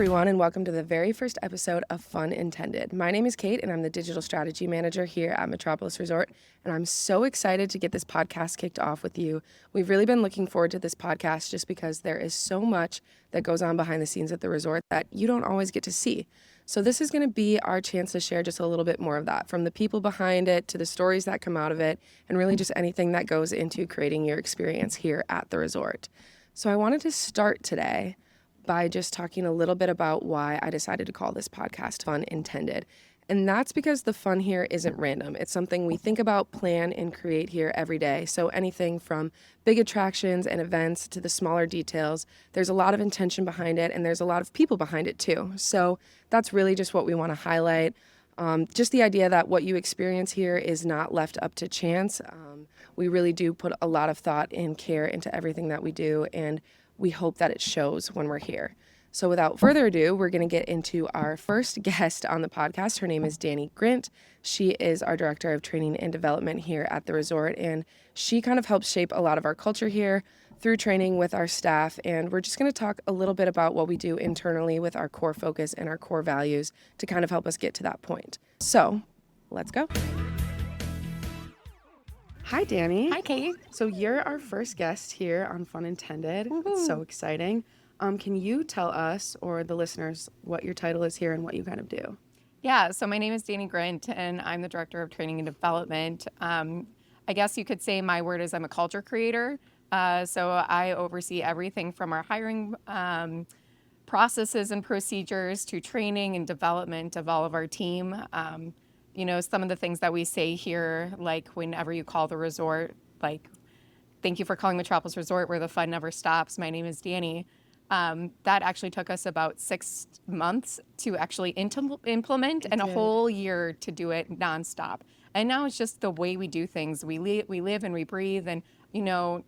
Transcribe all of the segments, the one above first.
everyone, and welcome to the very first episode of Fun Intended. My name is Kate, and I'm the Digital Strategy Manager here at Metropolis Resort, and I'm so excited to get this podcast kicked off with you. We've really been looking forward to this podcast just because there is so much that goes on behind the scenes at the resort that you don't always get to see. So this is going to be our chance to share just a little bit more of that, from the people behind it to the stories that come out of it, and really just anything that goes into creating your experience here at the resort. So I wanted to start today by just talking a little bit about why I decided to call this podcast Fun Intended. And that's because the fun here isn't random. It's something we think about, plan, and create here every day. So anything from big attractions and events to the smaller details, there's a lot of intention behind it, and there's a lot of people behind it too. So that's really just what we want to highlight. Just the idea that what you experience here is not left up to chance. We really do put a lot of thought and care into everything that we do, and we hope that it shows when we're here. So without further ado, we're going to get into our first guest on the podcast. Her name is Danie Grint. She is our Director of Training and Development here at the resort, and she kind of helps shape a lot of our culture here through training with our staff. And we're just going to talk a little bit about what we do internally with our core focus and our core values to kind of help us get to that point. So let's go. Hi, Danie. Hi, Kate. So you're our first guest here on Fun Intended. Woo-hoo. It's so exciting. Can you tell us or the listeners what your title is here and what you kind of do? Yeah, so my name is Danie Grint, and I'm the Director of Training and Development. I guess you could say my word is I'm a culture creator. So I oversee everything from our hiring processes and procedures to training and development of all of our team. Some of the things that we say here, like whenever you call the resort, like, thank you for calling Metropolis Resort where the fun never stops. My name is Danie. That actually took us about 6 months to actually implement and a whole year to do it nonstop. And now it's just the way we do things. We live and we breathe. And,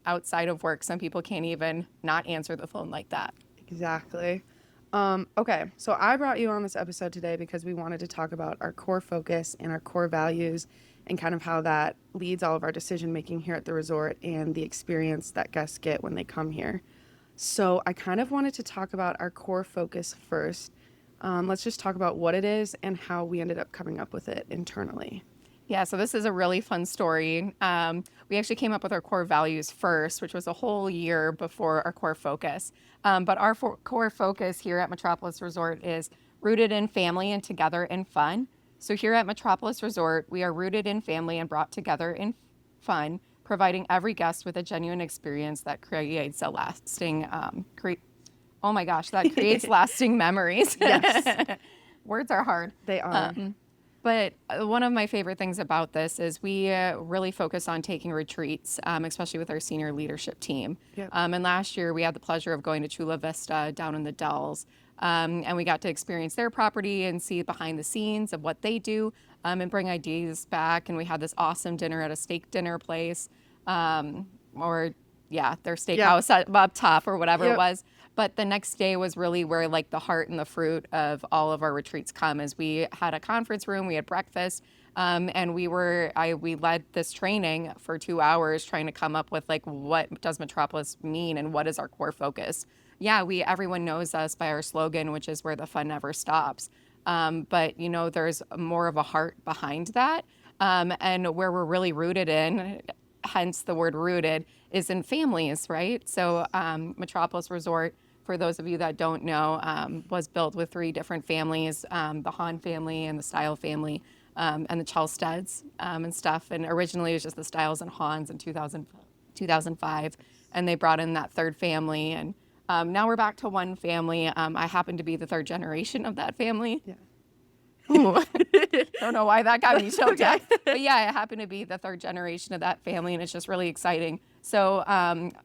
outside of work, some people can't even not answer the phone like that. Exactly. Okay, so I brought you on this episode today because we wanted to talk about our core focus and our core values and kind of how that leads all of our decision making here at the resort and the experience that guests get when they come here. So I kind of wanted to talk about our core focus first. Let's just talk about what it is and how we ended up coming up with it internally. Yeah, so this is a really fun story. We actually came up with our core values first, which was a whole year before our core focus. But our core focus here at Metropolis Resort is rooted in family and together in fun. So here at Metropolis Resort, we are rooted in family and brought together in fun, providing every guest with a genuine experience that creates a lasting, creates lasting memories. Yes. Words are hard. They are. But one of my favorite things about this is we really focus on taking retreats, especially with our senior leadership team. Yep. And last year we had the pleasure of going to Chula Vista down in the Dells. And we got to experience their property and see behind the scenes of what they do and bring ideas back. And we had this awesome dinner at a steak dinner place their steakhouse up top or whatever it was. But the next day was really where like the heart and the fruit of all of our retreats come, as we had a conference room, we had breakfast, and we led this training for 2 hours trying to come up with like, what does Metropolis mean and what is our core focus? Yeah, everyone knows us by our slogan, which is where the fun never stops. But there's more of a heart behind that, and where we're really rooted in, hence the word rooted, is in families, right? So Metropolis Resort, for those of you that don't know, was built with 3 different families, the Hahn family and the Style family, and the Chelsteads and stuff. And originally it was just the Styles and Hahns in 2005, and they brought in that 3rd family. And now we're back to 1 family. I happen to be the 3rd generation of that family. Yeah. Don't know why that got me choked up. But yeah, I happen to be the 3rd generation of that family, and it's just really exciting. So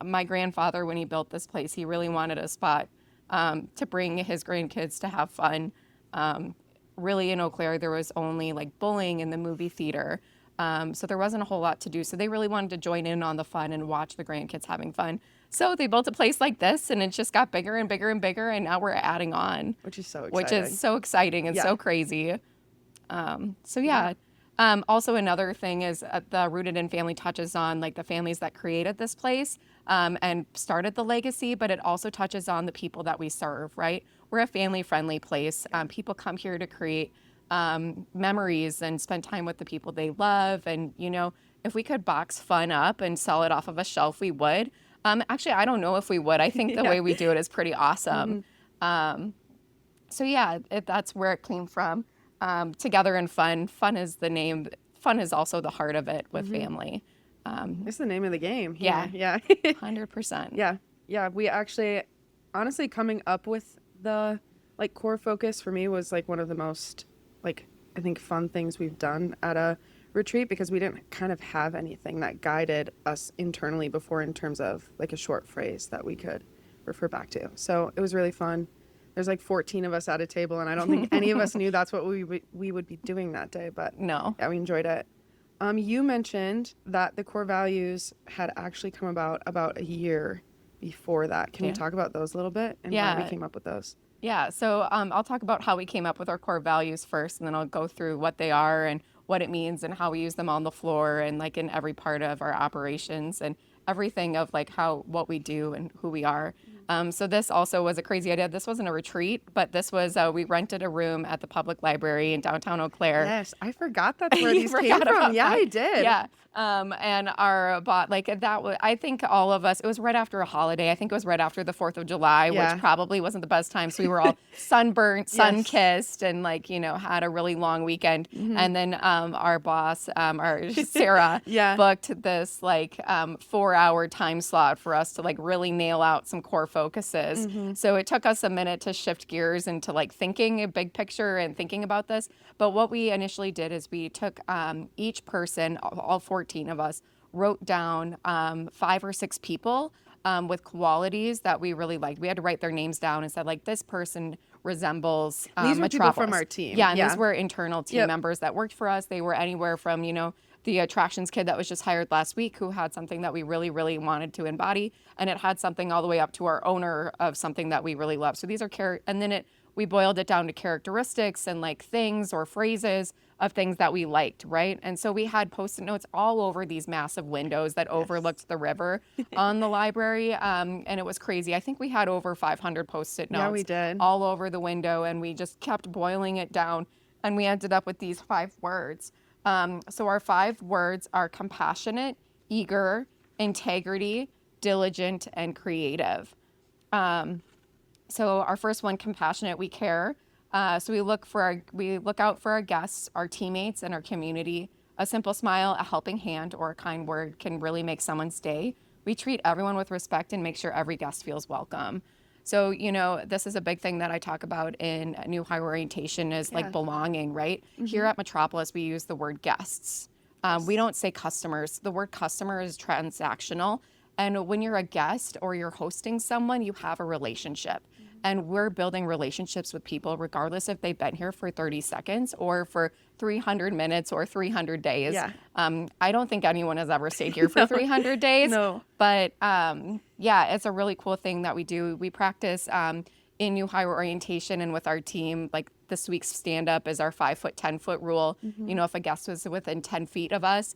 my grandfather, when he built this place, he really wanted a spot to bring his grandkids to have fun. Really in Eau Claire, there was only like bowling and the movie theater. So there wasn't a whole lot to do. So they really wanted to join in on the fun and watch the grandkids having fun. So they built a place like this, and it just got bigger and bigger and bigger, and now we're adding on. Which is so exciting. And so crazy. Also another thing is the Rooted in Family touches on like the families that created this place and started the legacy, but it also touches on the people that we serve, right? we're a family-friendly place. People come here to create memories and spend time with the people they love. And, if we could box fun up and sell it off of a shelf, we would. Actually, I don't know if we would. I think the way we do it is pretty awesome. So yeah, that's where it came from. Together and fun. Fun is the name. Fun is also the heart of it with family. It's the name of the game. Yeah. Yeah. 100%. Yeah. Yeah. We actually, honestly, coming up with the core focus for me was one of the most I think fun things we've done at a retreat, because we didn't kind of have anything that guided us internally before in terms of a short phrase that we could refer back to. So it was really fun. There's 14 of us at a table, and I don't think any of us knew that's what we would be doing that day, but No. yeah, we enjoyed it. You mentioned that the core values had actually come about a year before that. Can you talk about those a little bit and how we came up with those? Yeah, so I'll talk about how we came up with our core values first, and then I'll go through what they are and what it means and how we use them on the floor and in every part of our operations and everything of what we do and who we are. So this also was a crazy idea. This wasn't a retreat, but this was, we rented a room at the public library in downtown Eau Claire. Yes, I forgot that's where these came from. Yeah, I did. Yeah. And our bot, that was, I think all of us, it was right after a holiday. I think it was right after the 4th of July, which probably wasn't the best time. So we were all sunburnt, sun-kissed, and had a really long weekend. And then our boss, our Sarah, booked this 4-hour time slot for us to really nail out some core focuses. So it took us a minute to shift gears into thinking a big picture and thinking about this. But what we initially did is we took each person, all 14 of us, wrote down 5 or 6 people with qualities that we really liked. We had to write their names down and said, this person resembles These were Metropolis. people from our team. Yeah, and these were internal team members that worked for us. They were anywhere from, the attractions kid that was just hired last week who had something that we really, really wanted to embody. And it had something all the way up to our owner of something that we really love. So these are and then we boiled it down to characteristics and things or phrases of things that we liked, right? And so we had Post-it notes all over these massive windows that overlooked the river on the library. And it was crazy. I think we had over 500 Post-it notes. Yeah, we did. All over the window, and we just kept boiling it down. And we ended up with these 5 words. So our 5 words are compassionate, eager, integrity, diligent, and creative. So our first one, compassionate, we care. So we look out for our guests, our teammates, and our community. A simple smile, a helping hand, or a kind word can really make someone's day. We treat everyone with respect and make sure every guest feels welcome. So, this is a big thing that I talk about in New Hire Orientation is belonging, right? Here at Metropolis, we use the word guests. We don't say customers. The word customer is transactional. And when you're a guest or you're hosting someone, you have a relationship. And we're building relationships with people regardless if they've been here for 30 seconds or for 300 minutes or 300 days. Yeah. I don't think anyone has ever stayed here for 300 days. No. But it's a really cool thing that we do. We practice in New Hire Orientation and with our team, this week's stand-up is our 5-foot, 10-foot rule. If a guest was within 10 feet of us,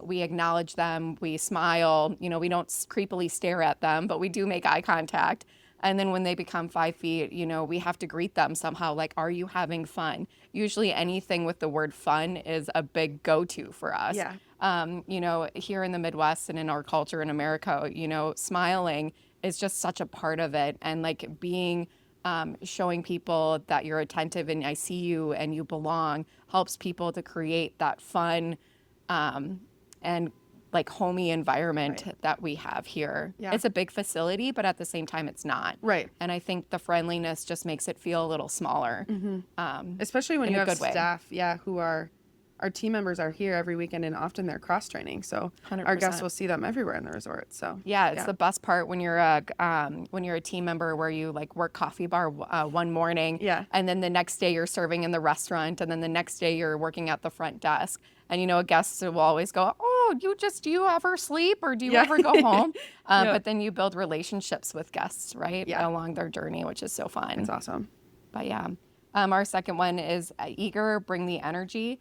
we acknowledge them, we smile, we don't creepily stare at them, but we do make eye contact. And then when they become 5 feet, we have to greet them somehow, are you having fun? Usually anything with the word fun is a big go-to for us. Yeah. Here in the Midwest and in our culture in America, smiling is just such a part of it. And being, showing people that you're attentive and I see you and you belong helps people to create that fun and homey environment that we have here. Yeah. It's a big facility, but at the same time, it's not. Right. And I think the friendliness just makes it feel a little smaller. Especially when in you a have good way. staff, who are, our team members are here every weekend and often they're cross-training. So 100%. our guests will see them everywhere in the resort. So yeah, it's the best part when you're a team member where you work coffee bar one morning, and then the next day you're serving in the restaurant, and then the next day you're working at the front desk, and a guest will always go, "Oh, do you ever sleep or do you ever go home?" But then you build relationships with guests, right, along their journey, which is so fun. It's awesome. But yeah, our second one is eager, bring the energy.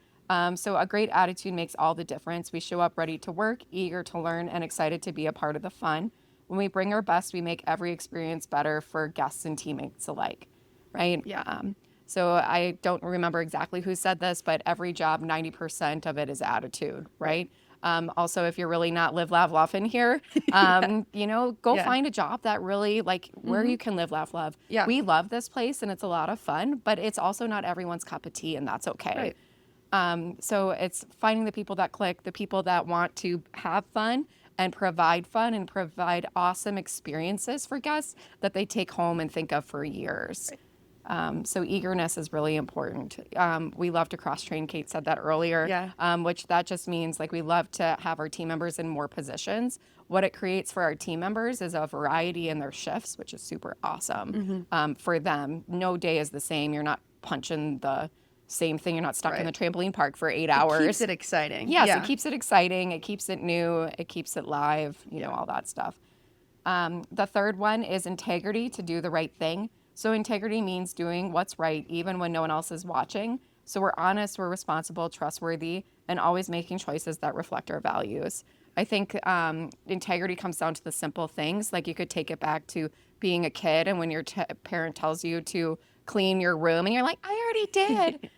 So a great attitude makes all the difference. We show up ready to work, eager to learn, and excited to be a part of the fun. When we bring our best, we make every experience better for guests and teammates alike. right? Yeah. So I don't remember exactly who said this, but every job, 90% of it is attitude, right? Also, if you're really not live, laugh, love in here, go Yeah. find a job that really where you can live, laugh, love. Yeah. We love this place and it's a lot of fun, but it's also not everyone's cup of tea, and that's okay. Right. So it's finding the people that click, the people that want to have fun and provide awesome experiences for guests that they take home and think of for years. So eagerness is really important. We love to cross-train. Kate said that earlier, which that just means we love to have our team members in more positions. What it creates for our team members is a variety in their shifts, which is super awesome for them. No day is the same. You're not punching the same thing. You're not stuck in the trampoline park for 8 hours. It keeps it exciting. Yes, it keeps it exciting. It keeps it new. It keeps it live, all that stuff. The third one is integrity, to do the right thing. So integrity means doing what's right, even when no one else is watching. So we're honest, we're responsible, trustworthy, and always making choices that reflect our values. I think integrity comes down to the simple things. Like you could take it back to being a kid, and when your parent tells you to clean your room, and you're like, I already did.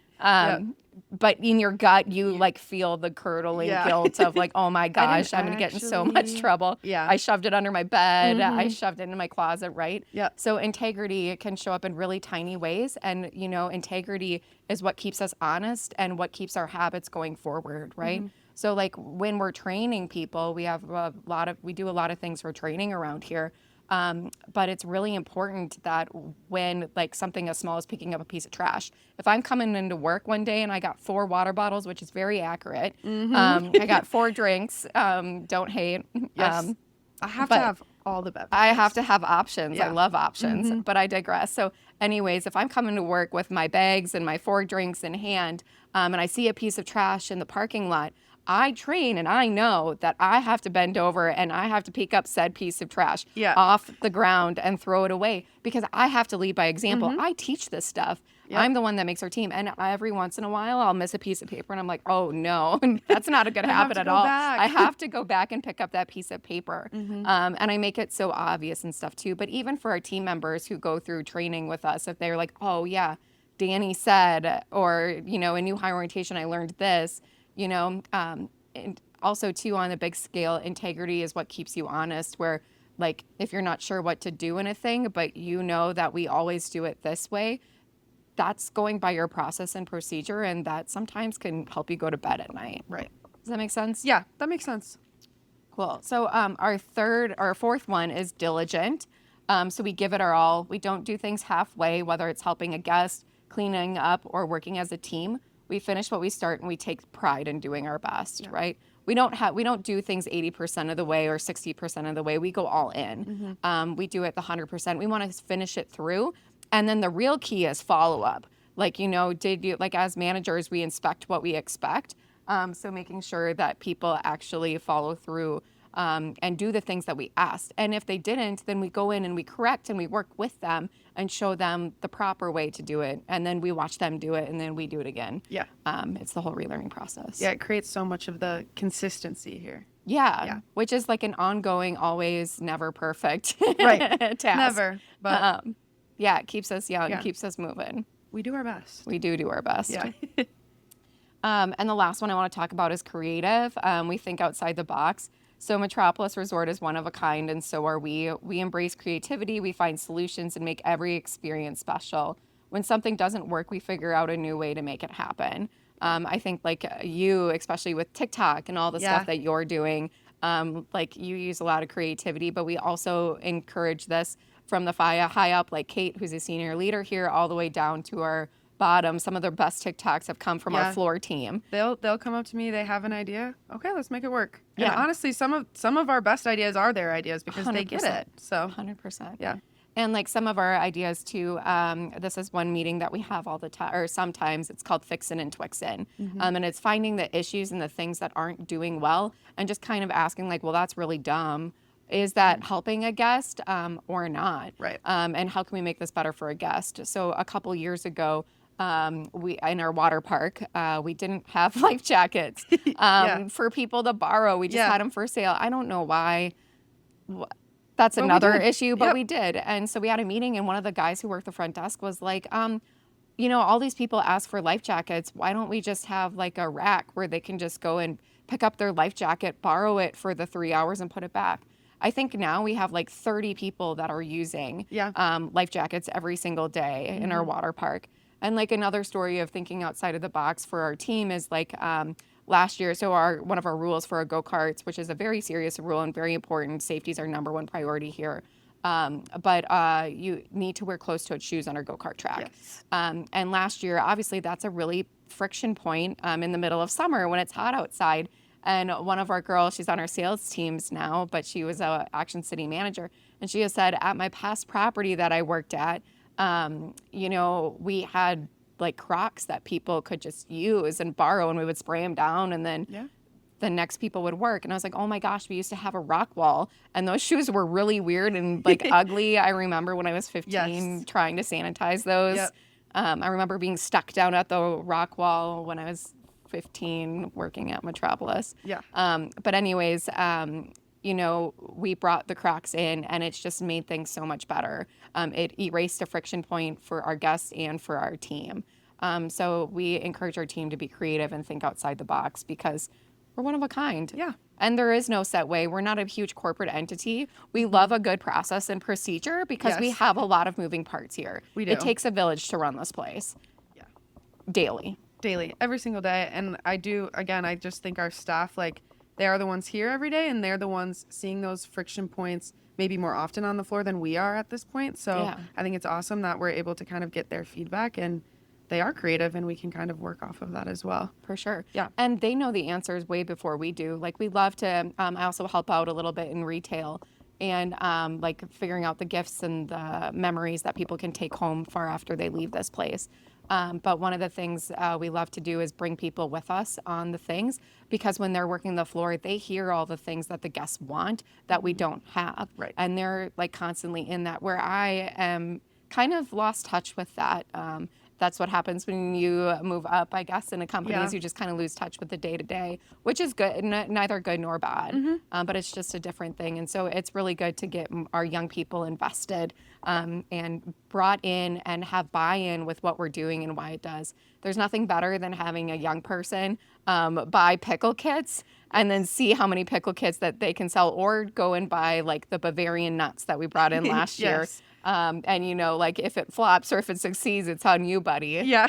But in your gut, you feel the curdling guilt of oh my gosh, I'm going to get in so much trouble. Yeah. I shoved it under my bed. I shoved it in my closet, right? Yeah. So integrity can show up in really tiny ways. And, integrity is what keeps us honest and what keeps our habits going forward, right? So when we're training people, we do a lot of things for training around here. But it's really important that when something as small as picking up a piece of trash, if I'm coming into work one day and I got 4 water bottles, which is very accurate, I got 4 drinks, don't hate. Yes. I have to have all the beverages. I have to have options. Yeah. I love options, but I digress. So anyways, if I'm coming to work with my bags and my 4 drinks in hand, and I see a piece of trash in the parking lot, I train and I know that I have to bend over and I have to pick up said piece of trash off the ground and throw it away, because I have to lead by example. I teach this stuff. I'm the one that makes our team. And every once in a while, I'll miss a piece of paper and I'm like, oh no, that's not a good habit at all. I have to go back and pick up that piece of paper. And I make it so obvious and stuff too. But even for our team members who go through training with us, if they're like, oh yeah, Danie said, or, a new hire orientation, I learned this. And also too, on a big scale, integrity is what keeps you honest, where if you're not sure what to do in a thing, but that we always do it this way, that's going by your process and procedure, and that sometimes can help you go to bed at night. Right. Does that make sense? Yeah, that makes sense. Cool. So our fourth one is diligent. So we give it our all. We don't do things halfway, whether it's helping a guest, cleaning up, or working as a team. We finish what we start, and we take pride in doing our best, right? We don't do things 80% of the way or 60% of the way. We go all in. We do it the 100%. We want to finish it through. And then the real key is follow up. As managers, we inspect what we expect. So making sure that people actually follow through and do the things that we asked. And if they didn't, then we go in and we correct and we work with them and show them the proper way to do it. And then we watch them do it, and then we do it again. Yeah. It's the whole relearning process. Yeah, it creates so much of the consistency here. Yeah. Which is an ongoing, always, never perfect Right. task. Never. But it keeps us young, keeps us moving. we do our best. We do our best. Yeah. And the last one I want to talk about is creative. We think outside the box. So Metropolis Resort is one of a kind, and so are we. We embrace creativity, we find solutions, and make every experience special. When something doesn't work, we figure out a new way to make it happen. I think you, especially with TikTok and all the stuff that you're doing, you use a lot of creativity, but we also encourage this from the high up, like Kate, who's a senior leader here, all the way down to our bottom. Some of the best TikToks have come from our floor team. They'll come up to me, they have an idea. Okay, let's make it work. Yeah. And honestly, some of our best ideas are their ideas because 100%. They get it. So 100%. Yeah. And some of our ideas too, this is one meeting that we have all the time, or sometimes it's called Fixin' and Twixin'. And it's finding the issues and the things that aren't doing well and just kind of asking well, that's really dumb. Is that helping a guest or not? Right. And how can we make this better for a guest? So a couple years ago, we in our water park, we didn't have life jackets for people to borrow. We just had them for sale. I don't know why. that's another did. issue, but Yep. we did. And so we had a meeting, and one of the guys who worked the front desk was like, all these people ask for life jackets. Why don't we just have like a rack where they can just go and pick up their life jacket, borrow it for the 3 hours, and put it back? I think now we have like 30 people that are using life jackets every single day in our water park. And like another story of thinking outside of the box for our team is like last year, so one of our rules for our go-karts, which is a very serious rule and very important, safety is our number one priority here. But you need to wear closed-toed shoes on our go-kart track. Yes. And last year, obviously, that's a really friction point in the middle of summer when it's hot outside. And one of our girls, she's on our sales teams now, but she was a Action City manager. And she has said, at my past property that I worked at, we had like Crocs that people could just use and borrow, and we would spray them down, and then the next people would work. And I was like, oh my gosh, we used to have a rock wall, and those shoes were really weird and like ugly. I remember when I was 15 trying to sanitize those. Yep. I remember being stuck down at the rock wall when I was 15 working at Metropolis. Yeah. But anyways, we brought the Crocs in, and it's just made things so much better. It erased a friction point for our guests and for our team. So we encourage our team to be creative and think outside the box because we're one of a kind. Yeah. And there is no set way. We're not a huge corporate entity. We love a good process and procedure because we have a lot of moving parts here. We do. It takes a village to run this place. Yeah. Daily, every single day. And I just think our staff, like, they are the ones here every day, and they're the ones seeing those friction points maybe more often on the floor than we are at this point. So I think it's awesome that we're able to kind of get their feedback, and they are creative, and we can kind of work off of that as well. For sure. Yeah. And they know the answers way before we do. Like, we love to, I also help out a little bit in retail and like figuring out the gifts and the memories that people can take home far after they leave this place. But one of the things we love to do is bring people with us on the things, because when they're working the floor, they hear all the things that the guests want that we don't have. Right. And they're like constantly in that, where I am kind of lost touch with that. That's what happens when you move up, I guess, in a company is you just kind of lose touch with the day-to-day, which is good, neither good nor bad, but it's just a different thing. And so it's really good to get our young people invested and brought in and have buy-in with what we're doing and why it does. There's nothing better than having a young person buy pickle kits and then see how many pickle kits that they can sell, or go and buy like the Bavarian nuts that we brought in last year. And like if it flops or if it succeeds, it's on you, buddy. Yeah.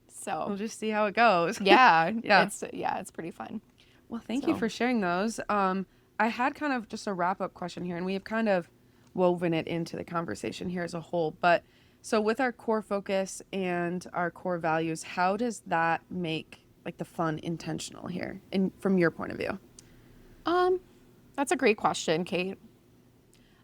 So we'll just see how it goes. Yeah. It's pretty fun. Well, thank you for sharing those. I had kind of just a wrap-up question here, and we have kind of woven it into the conversation here as a whole. But so with our core focus and our core values, how does that make like the fun intentional here, from your point of view? That's a great question, Kate.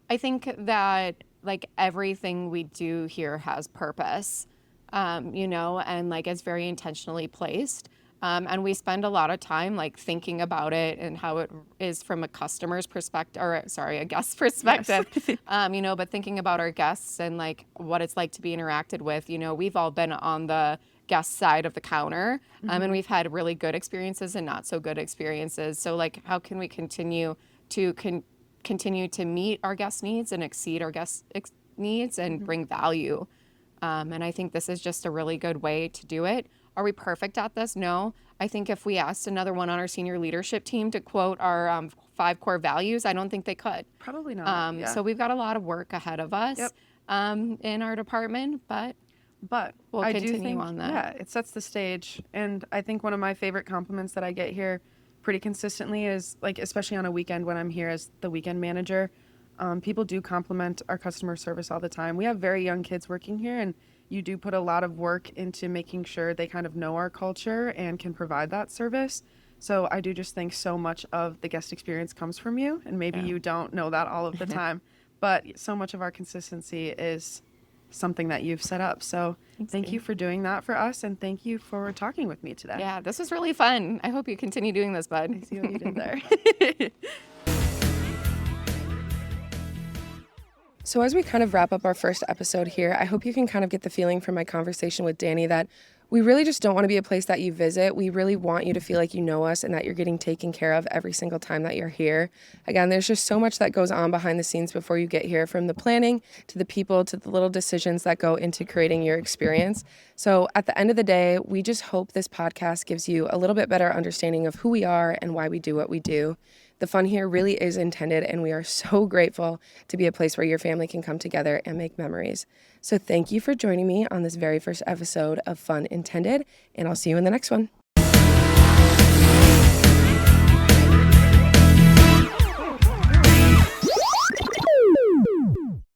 I think that like everything we do here has purpose, and like it's very intentionally placed. And we spend a lot of time like thinking about it and how it is from a customer's perspective, a guest's perspective, but thinking about our guests and like what it's like to be interacted with. We've all been on the guest side of the counter, and we've had really good experiences and not so good experiences. So like, how can we continue to meet our guest needs and exceed our guest needs and bring value? And I think this is just a really good way to do it. Are we perfect at this? No. I think if we asked another one on our senior leadership team to quote our 5 core values, I don't think they could. Probably not. So we've got a lot of work ahead of us in our department, but we'll continue on that. Yeah, it sets the stage. And I think one of my favorite compliments that I get here pretty consistently is, like, especially on a weekend when I'm here as the weekend manager, people do compliment our customer service all the time. We have very young kids working here, and you do put a lot of work into making sure they kind of know our culture and can provide that service. So I do just think so much of the guest experience comes from you, and maybe you don't know that all of the time, but so much of our consistency is something that you've set up. So thank you for doing that for us, and thank you for talking with me today. Yeah, this was really fun. I hope you continue doing this, bud. I see what you did there. So as we kind of wrap up our first episode here, I hope you can kind of get the feeling from my conversation with Danie that We really just don't want to be a place that you visit. We really want you to feel like you know us and that you're getting taken care of every single time that you're here. Again, there's just so much that goes on behind the scenes before you get here, from the planning to the people to the little decisions that go into creating your experience. So at the end of the day, we just hope this podcast gives you a little bit better understanding of who we are and why we do what we do. The fun here really is intended, and we are so grateful to be a place where your family can come together and make memories. So thank you for joining me on this very first episode of Fun Intended, and I'll see you in the next one.